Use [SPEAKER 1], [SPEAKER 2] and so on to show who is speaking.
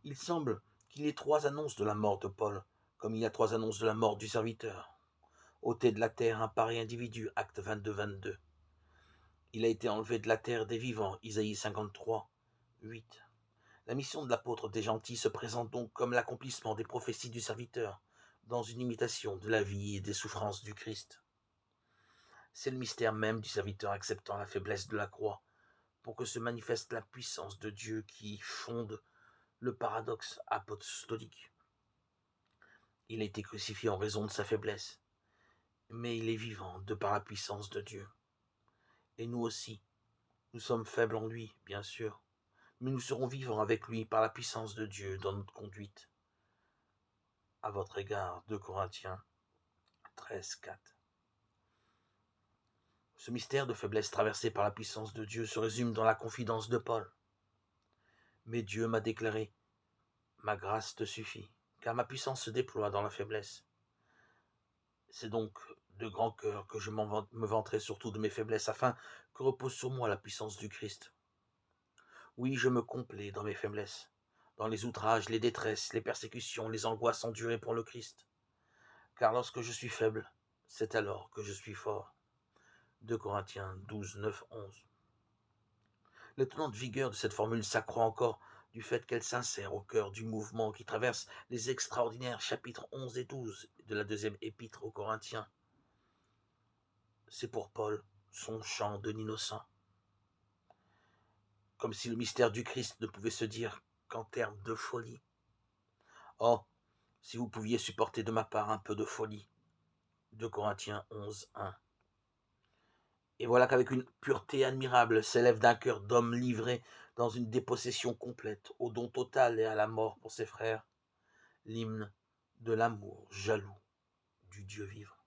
[SPEAKER 1] Il semble qu'il y ait trois annonces de la mort de Paul, comme il y a trois annonces de la mort du serviteur. Ôté de la terre un pareil individu, acte 22-22. Il a été enlevé de la terre des vivants, Isaïe 53, 8. La mission de l'apôtre des gentils se présente donc comme l'accomplissement des prophéties du serviteur, dans une imitation de la vie et des souffrances du Christ. C'est le mystère même du serviteur acceptant la faiblesse de la croix, pour que se manifeste la puissance de Dieu qui fonde le paradoxe apostolique. Il a été crucifié en raison de sa faiblesse, mais il est vivant de par la puissance de Dieu. Et nous aussi, nous sommes faibles en lui, bien sûr, mais nous serons vivants avec lui par la puissance de Dieu dans notre conduite. À votre égard, 2 Corinthiens 13, 4. Ce mystère de faiblesse traversé par la puissance de Dieu se résume dans la confidence de Paul. Mais Dieu m'a déclaré, ma grâce te suffit, car ma puissance se déploie dans la faiblesse. C'est donc de grand cœur que je me vanterai surtout de mes faiblesses, afin que repose sur moi la puissance du Christ. Oui, je me complais dans mes faiblesses, dans les outrages, les détresses, les persécutions, les angoisses endurées pour le Christ. Car lorsque je suis faible, c'est alors que je suis fort. 2 Corinthiens 12, 9, 11. L'étonnante vigueur de cette formule s'accroît encore du fait qu'elle s'insère au cœur du mouvement qui traverse les extraordinaires chapitres 11 et 12 de la deuxième épître aux Corinthiens. C'est pour Paul son chant de l'innocent. Comme si le mystère du Christ ne pouvait se dire qu'en termes de folie. Oh, si vous pouviez supporter de ma part un peu de folie. 2 Corinthiens 11, 1. Et voilà qu'avec une pureté admirable s'élève d'un cœur d'homme livré dans une dépossession complète, au don total et à la mort pour ses frères, l'hymne de l'amour jaloux du Dieu vivant.